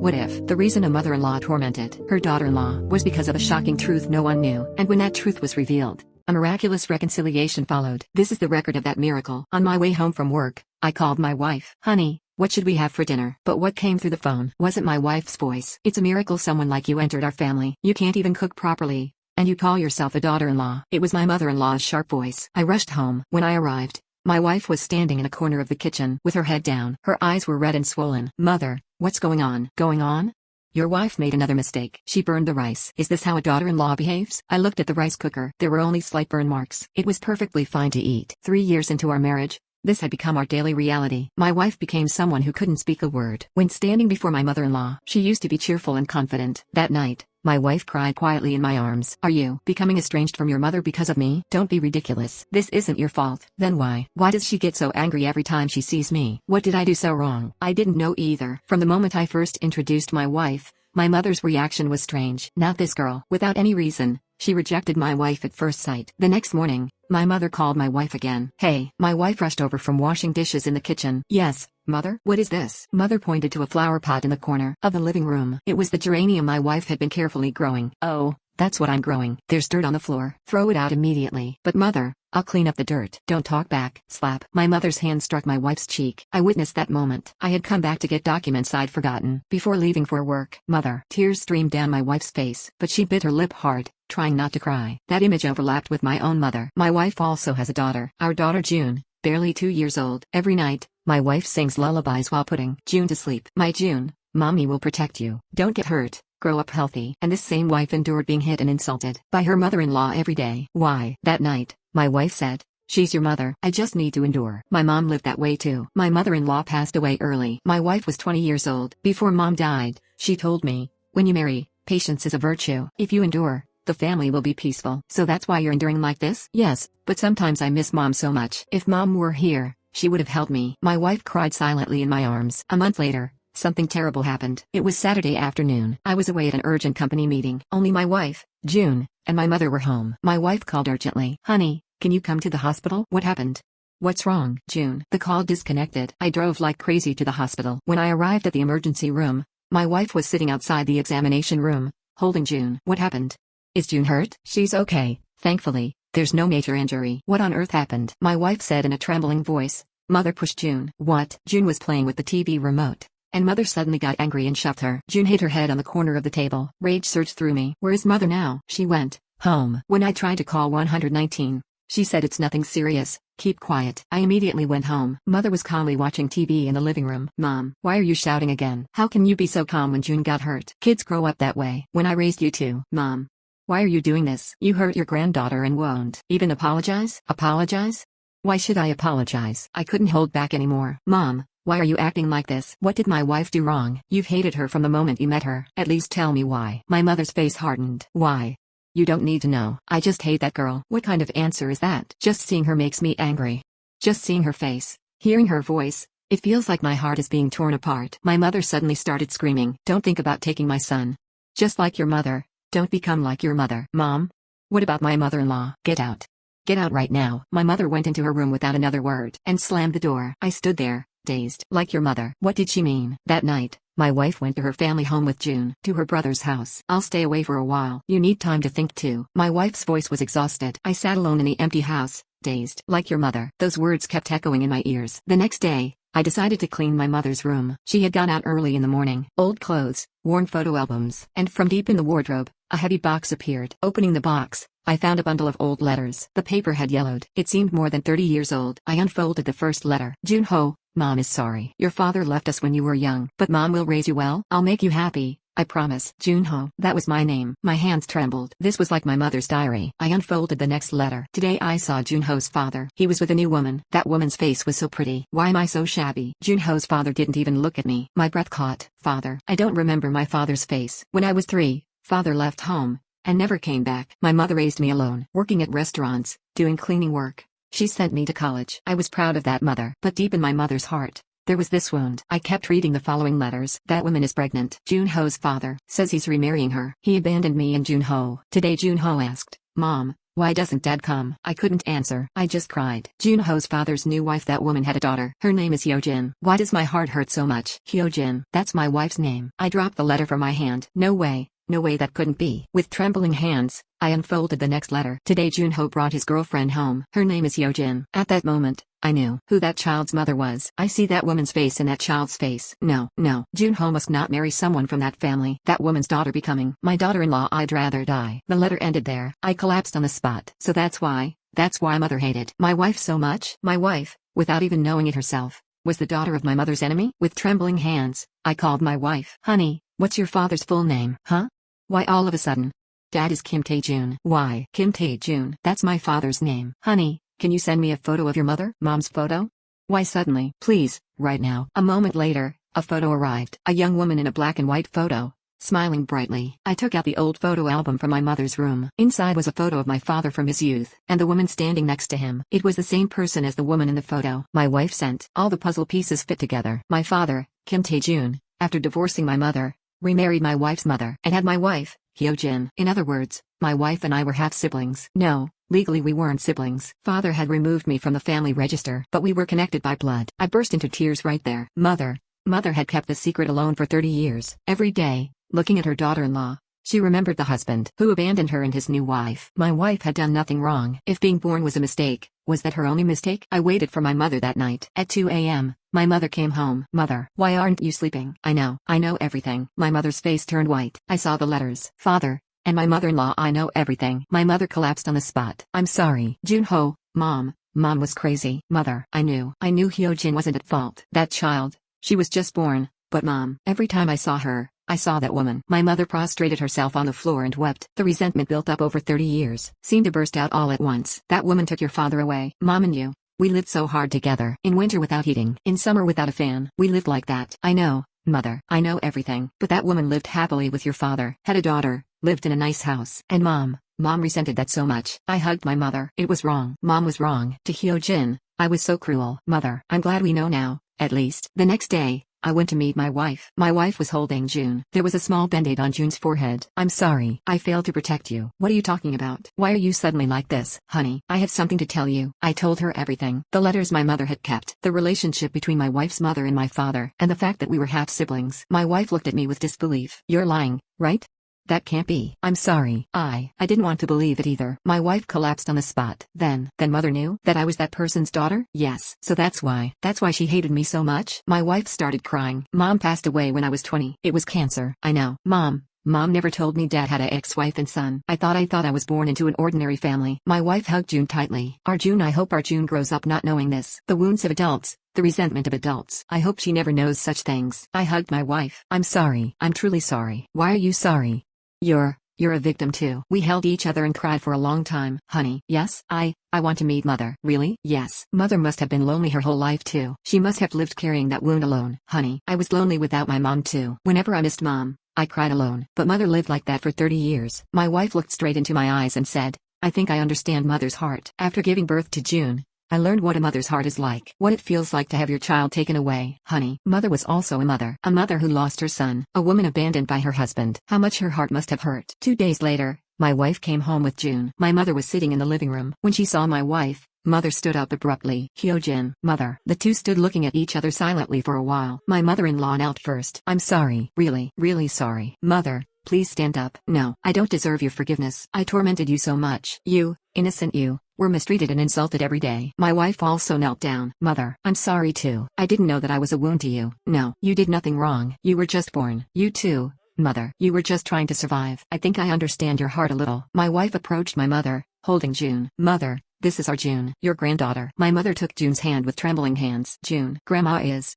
What if the reason a mother-in-law tormented her daughter-in-law was because of a shocking truth no one knew, and when that truth was revealed, a miraculous reconciliation followed? This is the record of that miracle. On my way home from work, I called my wife. Honey, what should we have for dinner? But what came through the phone wasn't my wife's voice. It's a miracle someone like you entered our family. You can't even cook properly, and you call yourself a daughter-in-law. It was my mother-in-law's sharp voice. I rushed home. When I arrived, my wife was standing in a corner of the kitchen with her head down. Her eyes were red and swollen. Mother, what's going on? Going on? Your wife made another mistake. She burned the rice. Is this how a daughter-in-law behaves? I looked at the rice cooker. There were only slight burn marks. It was perfectly fine to eat. 3 years into our marriage, this had become our daily reality. My wife became someone who couldn't speak a word. When standing before my mother-in-law, she used to be cheerful and confident. That night, my wife cried quietly in my arms. Are you becoming estranged from your mother because of me? Don't be ridiculous. This isn't your fault. Then why? Why does she get so angry every time she sees me? What did I do so wrong? I didn't know either. From the moment I first introduced my wife, my mother's reaction was strange. Not this girl. Without any reason, she rejected my wife at first sight. The next morning, my mother called my wife again. Hey, my wife rushed over from washing dishes in the kitchen. Yes, Mother, what is this? Mother pointed to a flower pot in the corner of the living room. It was the geranium my wife had been carefully growing. Oh, that's what I'm growing. There's dirt on the floor. Throw it out immediately. But Mother, I'll clean up the dirt. Don't talk back. Slap. My mother's hand struck my wife's cheek. I witnessed that moment. I had come back to get documents I'd forgotten before leaving for work. Mother. Tears streamed down my wife's face, but she bit her lip hard, trying not to cry. That image overlapped with my own mother. My wife also has a daughter. Our daughter June, barely 2 years old. Every night, my wife sings lullabies while putting June to sleep. My June, Mommy will protect you. Don't get hurt. Grow up healthy. And this same wife endured being hit and insulted by her mother-in-law every day. Why? That night, my wife said, she's your mother. I just need to endure. My mom lived that way too. My mother-in-law passed away early. My wife was 20 years old. Before Mom died, she told me, when you marry, patience is a virtue. If you endure, the family will be peaceful. So that's why you're enduring like this? Yes, but sometimes I miss Mom so much. If Mom were here, she would have held me. My wife cried silently in my arms. A month later, something terrible happened. It was Saturday afternoon. I was away at an urgent company meeting. Only my wife, June, and my mother were home. My wife called urgently. Honey, can you come to the hospital? What happened? What's wrong, June? The call disconnected. I drove like crazy to the hospital. When I arrived at the emergency room, my wife was sitting outside the examination room, holding June. What happened? Is June hurt? She's okay, thankfully. There's no major injury. What on earth happened? My wife said in a trembling voice. Mother pushed June. What? June was playing with the TV remote, and Mother suddenly got angry and shoved her. June hit her head on the corner of the table. Rage surged through me. Where is Mother now? She went home. When I tried to call 119, she said it's nothing serious. Keep quiet. I immediately went home. Mother was calmly watching TV in the living room. Mom, why are you shouting again? How can you be so calm when June got hurt? Kids grow up that way. When I raised you too. Mom, why are you doing this? You hurt your granddaughter and won't even apologize? Apologize? Why should I apologize? I couldn't hold back anymore. Mom, why are you acting like this? What did my wife do wrong? You've hated her from the moment you met her. At least tell me why. My mother's face hardened. Why? You don't need to know. I just hate that girl. What kind of answer is that? Just seeing her makes me angry. Just seeing her face, hearing her voice, it feels like my heart is being torn apart. My mother suddenly started screaming. Don't think about taking my son. Just like your mother. Don't become like your mother. Mom? What about my mother-in-law? Get out. Get out right now. My mother went into her room without another word and slammed the door. I stood there, dazed. Like your mother. What did she mean? That night, my wife went to her family home with June, to her brother's house. I'll stay away for a while. You need time to think too. My wife's voice was exhausted. I sat alone in the empty house, dazed. Like your mother. Those words kept echoing in my ears. The next day, I decided to clean my mother's room. She had gone out early in the morning. Old clothes, worn photo albums, and from deep in the wardrobe, a heavy box appeared. Opening the box, I found a bundle of old letters. The paper had yellowed. It seemed more than 30 years old. I unfolded the first letter. Jun-ho, Mom is sorry. Your father left us when you were young, but Mom will raise you well. I'll make you happy, I promise. Jun-ho. That was my name. My hands trembled. This was like my mother's diary. I unfolded the next letter. Today I saw Jun-ho's father. He was with a new woman. That woman's face was so pretty. Why am I so shabby? Jun-ho's father didn't even look at me. My breath caught. Father. I don't remember my father's face. When I was 3, father left home and never came back. My mother raised me alone, working at restaurants, doing cleaning work. She sent me to college. I was proud of that mother. But deep in my mother's heart, there was this wound. I kept reading the following letters. That woman is pregnant. Jun-ho's father says he's remarrying her. He abandoned me and Jun-ho. Today Jun-ho asked, Mom, Why doesn't Dad come? I couldn't answer. I just cried. Junho's father's new wife, that woman had a daughter. Her name is Hyojin. Why does my heart hurt so much? Hyojin, that's my wife's name. I dropped the letter from my hand. No way. No way, that couldn't be. With trembling hands, I unfolded the next letter. Today Junho brought his girlfriend home. Her name is Hyojin. At that moment, I knew who that child's mother was. I see that woman's face in that child's face. No, Junho must not marry someone from that family. That woman's daughter becoming my daughter-in-law. I'd rather die. The letter ended there. I collapsed on the spot. So that's why mother hated my wife so much. My wife, without even knowing it herself, was the daughter of my mother's enemy? With trembling hands, I called my wife. Honey, what's your father's full name? Huh? Why all of a sudden? Dad is Kim Tae-jun. Why? Kim Tae-jun. That's my father's name. Honey, can you send me a photo of your mother? Mom's photo? Why suddenly? Please, right now. A moment later, a photo arrived. A young woman in a black and white photo, smiling brightly. I took out the old photo album from my mother's room. Inside was a photo of my father from his youth, and the woman standing next to him. It was the same person as the woman in the photo. My wife sent. All the puzzle pieces fit together. My father, Kim Tae-jun, after divorcing my mother, remarried my wife's mother and had my wife, Hyojin. In other words, my wife and I were half-siblings. No, legally we weren't siblings. Father had removed me from the family register, but we were connected by blood. I burst into tears right there. Mother had kept the secret alone for 30 years. Every day, looking at her daughter-in-law, she remembered the husband who abandoned her and his new wife. My wife had done nothing wrong. If being born was a mistake, was that her only mistake? I waited for my mother that night. At 2 a.m., my mother came home. Mother, why aren't you sleeping? I know everything. My mother's face turned white. I saw the letters. Father, and my mother-in-law, I know everything. My mother collapsed on the spot. I'm sorry. Junho, Mom was crazy. Mother, I knew Hyojin wasn't at fault. That child, she was just born, but Mom, every time I saw her, I saw that woman. My mother prostrated herself on the floor and wept. The resentment built up over 30 years seemed to burst out all at once. That woman took your father away. Mom and you, we lived so hard together. In winter without heating, in summer without a fan. We lived like that. I know, Mother, I know everything. But that woman lived happily with your father, had a daughter, lived in a nice house. And Mom resented that so much. I hugged my mother. It was wrong. Mom was wrong. To Hyojin, I was so cruel. Mother, I'm glad we know now, at least. The next day, I went to meet my wife. My wife was holding June. There was a small band-aid on June's forehead. I'm sorry. I failed to protect you. What are you talking about? Why are you suddenly like this? Honey, I have something to tell you. I told her everything. The letters my mother had kept. The relationship between my wife's mother and my father. And the fact that we were half-siblings. My wife looked at me with disbelief. You're lying, right? That can't be. I'm sorry. I didn't want to believe it either. My wife collapsed on the spot. Then Mother knew that I was that person's daughter? Yes. So that's why she hated me so much? My wife started crying. Mom passed away when I was 20. It was cancer. I know. Mom never told me Dad had an ex-wife and son. I thought I was born into an ordinary family. My wife hugged June tightly. I hope our June grows up not knowing this. The wounds of adults. The resentment of adults. I hope she never knows such things. I hugged my wife. I'm sorry. I'm truly sorry. Why are you sorry? You're a victim too. We held each other and cried for a long time. Honey, yes, I want to meet Mother. Really? Yes. Mother must have been lonely her whole life too. She must have lived carrying that wound alone. Honey, I was lonely without my mom too. Whenever I missed Mom, I cried alone. But Mother lived like that for 30 years. My wife looked straight into my eyes and said, I think I understand Mother's heart. After giving birth to June, I learned what a mother's heart is like, what it feels like to have your child taken away. Honey, Mother was also a mother who lost her son, a woman abandoned by her husband. How much her heart must have hurt. 2 days later, my wife came home with June. My mother was sitting in the living room. When she saw my wife, Mother stood up abruptly. Hyojin, Mother. The two stood looking at each other silently for a while. My mother-in-law knelt first. I'm sorry. Really sorry. Mother, please stand up. No, I don't deserve your forgiveness. I tormented you so much. You, innocent you, were mistreated and insulted every day. My wife also knelt down. Mother, I'm sorry too. I didn't know that I was a wound to you. No, you did nothing wrong. You were just born. You too, Mother. You were just trying to survive. I think I understand your heart a little. My wife approached my mother, holding June. Mother, this is our June, your granddaughter. My mother took June's hand with trembling hands. June, Grandma is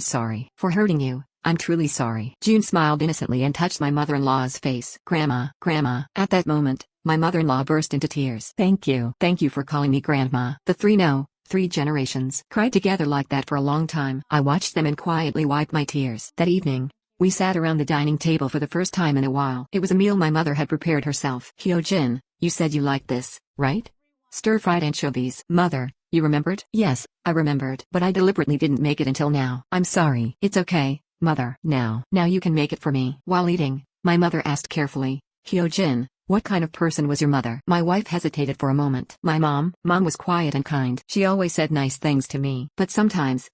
sorry for hurting you. I'm truly sorry. June smiled innocently and touched my mother-in-law's face. Grandma. At that moment, my mother-in-law burst into tears. Thank you for calling me Grandma. The three generations cried together like that for a long time. I watched them and quietly wiped my tears. That evening, we sat around the dining table for the first time in a while. It was a meal my mother had prepared herself. Hyojin, you said you liked this, right? Stir-fried anchovies. Mother, you remembered? Yes, I remembered. But I deliberately didn't make it until now. I'm sorry. It's okay, Mother. Now you can make it for me. While eating, my mother asked carefully, Hyojin, What kind of person was your mother? My wife hesitated for a moment. My mom was quiet and kind. She always said nice things to me. But sometimes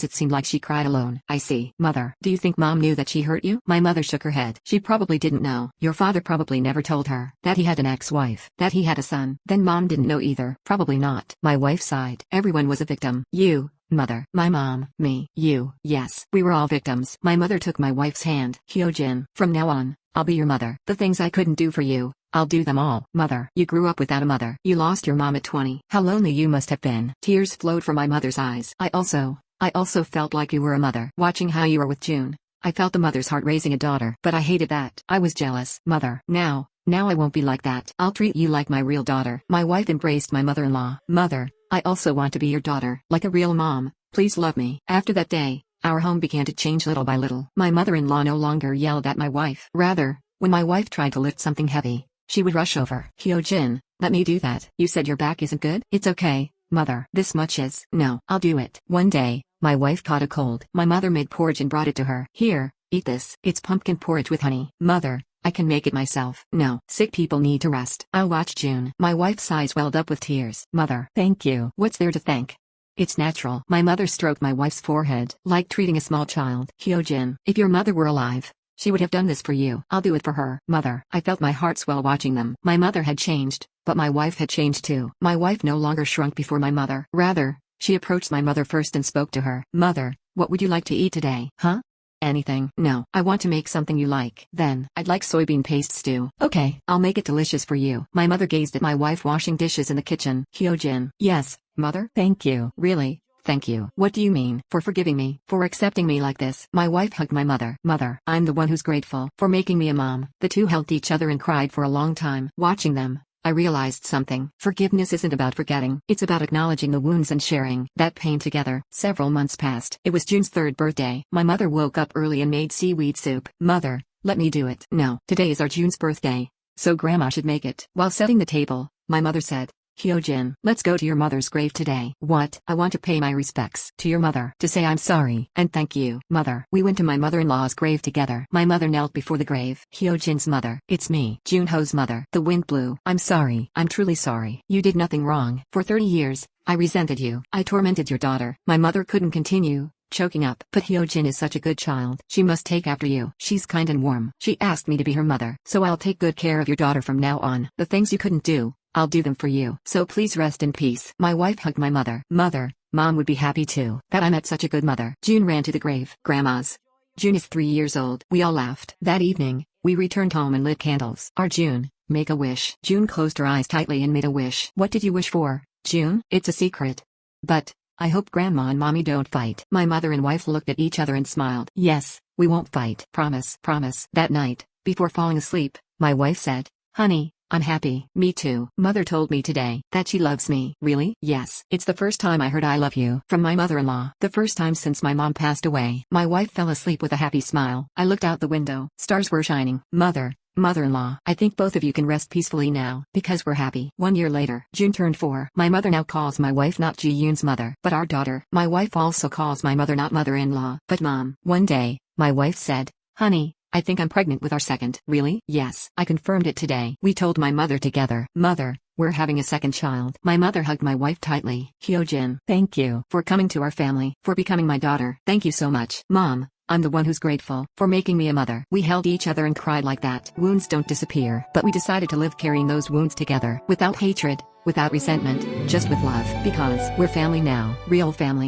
it seemed like she cried alone. I see. Mother, do you think mom knew that she hurt you? My mother shook her head. She probably didn't know. Your father probably never told her that he had an ex-wife, that he had a son. Then mom didn't know either. Probably not. My wife sighed. Everyone was a victim. You, mother, my mom, me, you. Yes, we were all victims. My mother took my wife's hand. Hyojin, from now on, I'll be your mother. The things I couldn't do for you, I'll do them all. Mother, you grew up without a mother. You lost your mom at 20. How lonely you must have been. Tears flowed from my mother's eyes. I also felt like you were a mother. Watching how you were with June, I felt the mother's heart raising a daughter. But I hated that. I was jealous. Mother, now I won't be like that. I'll treat you like my real daughter. My wife embraced my mother-in-law. Mother, I also want to be your daughter. Like a real mom, please love me. After that day, our home began to change little by little. My mother-in-law no longer yelled at my wife. Rather, when my wife tried to lift something heavy, she would rush over. Hyojin, let me do that. You said your back isn't good? It's okay, mother. This much is. No, I'll do it. One day, my wife caught a cold. My mother made porridge and brought it to her. Here, eat this. It's pumpkin porridge with honey. Mother, I can make it myself. No, sick people need to rest. I'll watch June. My wife's eyes welled up with tears. Mother, thank you. What's there to thank? It's natural. My mother stroked my wife's forehead, like treating a small child. Hyojin, if your mother were alive, she would have done this for you. I'll do it for her. Mother, I felt my heart swell watching them. My mother had changed, but my wife had changed too. My wife no longer shrunk before my mother. Rather, she approached my mother first and spoke to her. Mother, what would you like to eat today? Huh? Anything. No, I want to make something you like. Then, I'd like soybean paste stew. Okay, I'll make it delicious for you. My mother gazed at my wife washing dishes in the kitchen. Hyojin. Yes, mother? Thank you. Really? Thank you. What do you mean? For forgiving me, for accepting me like this. My wife hugged my mother. Mother, I'm the one who's grateful for making me a mom. The two held each other and cried for a long time. Watching them, I realized something. Forgiveness isn't about forgetting. It's about acknowledging the wounds and sharing that pain together. Several months passed. It was June's 3rd birthday. My mother woke up early and made seaweed soup. Mother, let me do it. No, today is our June's birthday, so Grandma should make it. While setting the table, my mother said, Hyojin, let's go to your mother's grave today. What? I want to pay my respects to your mother, to say I'm sorry and thank you. Mother, we went to my mother-in-law's grave together. My mother knelt before the grave. Hyojin's mother. It's me, Junho's mother. The wind blew. I'm sorry. I'm truly sorry. You did nothing wrong. For 30 years, I resented you. I tormented your daughter. My mother couldn't continue, choking up. But Hyojin is such a good child. She must take after you. She's kind and warm. She asked me to be her mother. So I'll take good care of your daughter from now on. The things you couldn't do, I'll do them for you. So please rest in peace. My wife hugged my mother. Mother, Mom would be happy too that I met such a good mother. June ran to the grave. Grandma's. June is 3 years old. We all laughed. That evening, we returned home and lit candles. Our June, make a wish. June closed her eyes tightly and made a wish. What did you wish for, June? It's a secret. But, I hope Grandma and Mommy don't fight. My mother and wife looked at each other and smiled. Yes, we won't fight. Promise. Promise. That night, before falling asleep, my wife said, Honey, I'm happy. Me too. Mother told me today that she loves me. Really? Yes. It's the first time I heard I love you from my mother-in-law. The first time since my mom passed away. My wife fell asleep with a happy smile. I looked out the window. Stars were shining. Mother-in-law, I think both of you can rest peacefully now, because we're happy. 1 year later, June turned 4. My mother now calls my wife not Ji-yoon's mother, but our daughter. My wife also calls my mother not mother-in-law, but mom. One day, my wife said, Honey, I think I'm pregnant with our second. Really? Yes. I confirmed it today. We told my mother together. Mother, we're having a second child. My mother hugged my wife tightly. Hyojin, thank you for coming to our family, for becoming my daughter. Thank you so much. Mom, I'm the one who's grateful for making me a mother. We held each other and cried like that. Wounds don't disappear, but we decided to live carrying those wounds together, without hatred, without resentment, just with love. Because we're family now. Real family.